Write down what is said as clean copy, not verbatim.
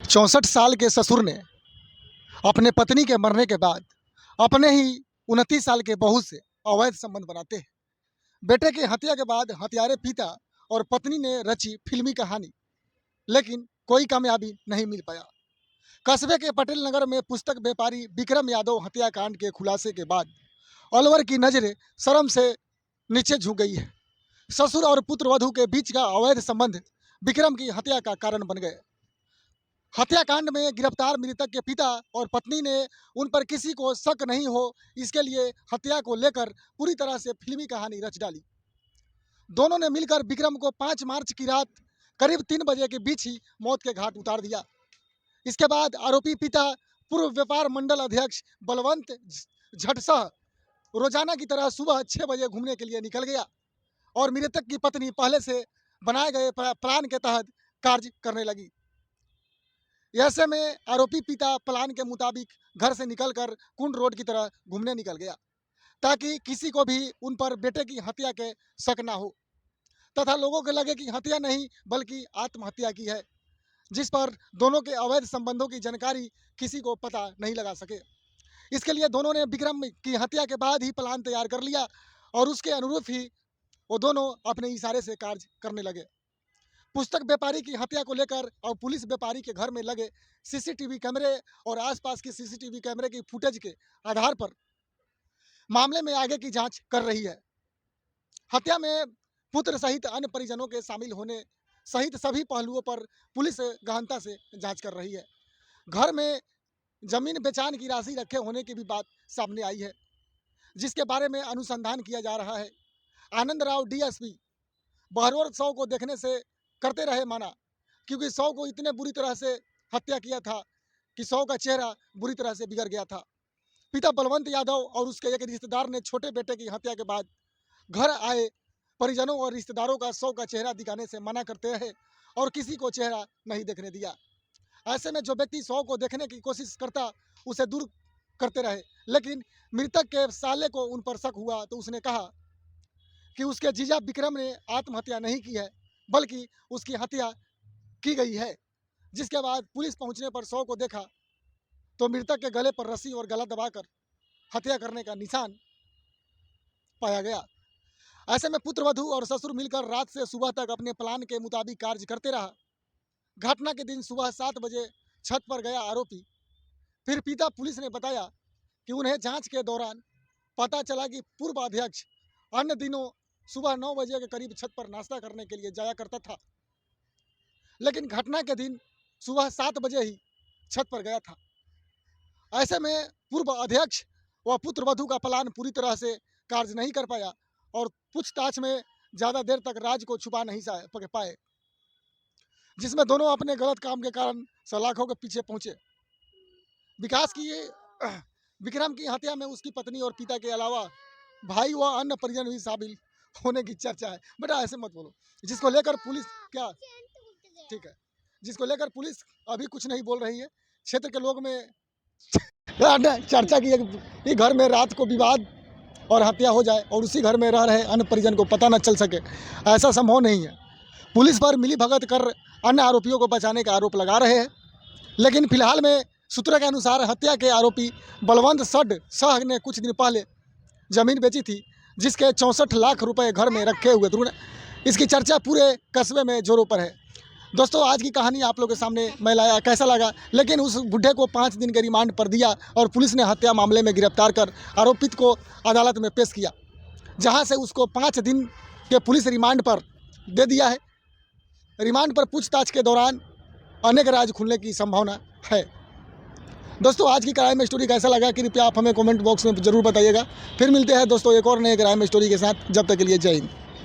64 साल के ससुर ने अपने पत्नी के मरने के बाद अपने ही 29 साल के बहू से अवैध संबंध बनाते हैं। बेटे की हत्या के बाद हत्यारे पिता और पत्नी ने रची फिल्मी कहानी, लेकिन कोई कामयाबी नहीं मिल पाया। कस्बे के पटेल नगर में पुस्तक व्यापारी विक्रम यादव हत्याकांड के खुलासे के बाद अलवर की नजरें शर्म से नीचे झुक गई है। ससुर और पुत्रवधू के बीच का अवैध संबंध विक्रम की हत्या का कारण बन गए। हत्याकांड में गिरफ्तार मृतक के पिता और पत्नी ने उन पर किसी को शक नहीं हो, इसके लिए हत्या को लेकर पूरी तरह से फिल्मी कहानी रच डाली। दोनों ने मिलकर विक्रम को 5 मार्च की रात करीब 3 बजे के बीच ही मौत के घाट उतार दिया। इसके बाद आरोपी पिता पूर्व व्यापार मंडल अध्यक्ष बलवंत झटसह रोजाना की तरह सुबह 6 बजे घूमने के लिए निकल गया और मृतक की पत्नी पहले से बनाए गए प्लान के तहत कार्य करने लगी। ऐसे में आरोपी पिता प्लान के मुताबिक घर से निकलकर कुंड रोड की तरह घूमने निकल गया ताकि किसी को भी उन पर बेटे की हत्या के शक ना हो तथा लोगों को लगे कि हत्या नहीं बल्कि आत्महत्या की है, जिस पर दोनों के अवैध संबंधों की जानकारी किसी को पता नहीं लगा सके। इसके लिए दोनों ने विक्रम की हत्या के बाद ही प्लान तैयार कर लिया और उसके अनुरूप ही वो दोनों अपने इशारे से कार्य करने लगे। पुस्तक व्यापारी की हत्या को लेकर और पुलिस व्यापारी के घर में लगे सीसीटीवी कैमरे और आसपास के सीसीटीवी कैमरे की फुटेज के आधार पर मामले में आगे की जांच कर रही है। हत्या में पुत्र सहित अन्य परिजनों के शामिल होने सहित सभी पहलुओं पर पुलिस गहनता से जांच कर रही है। घर में जमीन बेचान की राशि रखे होने की भी बात सामने आई है, जिसके बारे में अनुसंधान किया जा रहा है। आनंद राव डीएसपी बहरौर शव को देखने से करते रहे मना, क्योंकि शव को इतने बुरी तरह से हत्या किया था कि शव का चेहरा बुरी तरह से बिगड़ गया था। पिता बलवंत यादव और उसके एक रिश्तेदार ने छोटे बेटे की हत्या के बाद घर आए परिजनों और रिश्तेदारों का शव का चेहरा दिखाने से मना करते रहे और किसी को चेहरा नहीं देखने दिया। ऐसे में जो व्यक्ति शव को देखने की कोशिश करता उसे दूर करते रहे, लेकिन मृतक के साले को उन पर शक हुआ तो उसने कहा कि उसके जीजा विक्रम ने आत्महत्या नहीं की है बल्कि उसकी हत्या की गई है। जिसके बाद पुलिस पहुंचने पर शव को देखा तो मृतक के गले पर रस्सी और गला दबाकर हत्या करने का निशान पाया गया। ऐसे में पुत्रवधू और ससुर मिलकर रात से सुबह तक अपने प्लान के मुताबिक कार्य करते रहा। घटना के दिन सुबह 7 बजे छत पर गया आरोपी। फिर पिता पुलिस ने बताया कि उन्हें जांच के दौरान पता चला कि पूर्व अध्यक्ष अन्य दिनों सुबह 9 बजे के करीब छत पर नाश्ता करने के लिए जाया करता था, लेकिन घटना के दिन सुबह 7 बजे ही छत पर गया था। ऐसे में पूर्व अध्यक्ष व पुत्रवधू का प्लान पूरी तरह से कार्य नहीं कर पाया और पूछताछ में ज़्यादा देर तक राज को छुपा नहीं पाए, जिसमें दोनों अपने गलत काम के कारण सलाखों के पीछे पहुंचे। विकास की विक्रम की हत्या में उसकी पत्नी और पिता के अलावा भाई व अन्य परिजन भी शामिल होने की चर्चा है। बेटा ऐसे मत बोलो, जिसको लेकर पुलिस ठीक है, जिसको लेकर पुलिस अभी कुछ नहीं बोल रही है। क्षेत्र के लोग में चर्चा की है कि घर में रात को विवाद और हत्या हो जाए और उसी घर में रह रहे अन्य परिजन को पता न चल सके, ऐसा संभव नहीं है। पुलिस पर मिलीभगत कर अन्य आरोपियों को बचाने का आरोप लगा रहे हैं, लेकिन फिलहाल में सूत्रों के अनुसार हत्या के आरोपी बलवंत शाह ने कुछ दिन पहले जमीन बेची थी, जिसके 64 लाख रुपए घर में रखे हुए थे। इसकी चर्चा पूरे कस्बे में जोरों पर है। दोस्तों, आज की कहानी आप लोगों के सामने मैं लाया, कैसा लगा? लेकिन उस बुढ़े को 5 दिन के रिमांड पर दिया और पुलिस ने हत्या मामले में गिरफ्तार कर आरोपित को अदालत में पेश किया, जहां से उसको 5 दिन के पुलिस रिमांड पर दे दिया है। रिमांड पर पूछताछ के दौरान अनेक राज खुलने की संभावना है। दोस्तों, आज की क्राइम स्टोरी कैसा लगा कृपया आप हमें कमेंट बॉक्स में ज़रूर बताइएगा। फिर मिलते हैं दोस्तों एक और नए क्राइम स्टोरी के साथ। जब तक के लिए जय हिंद।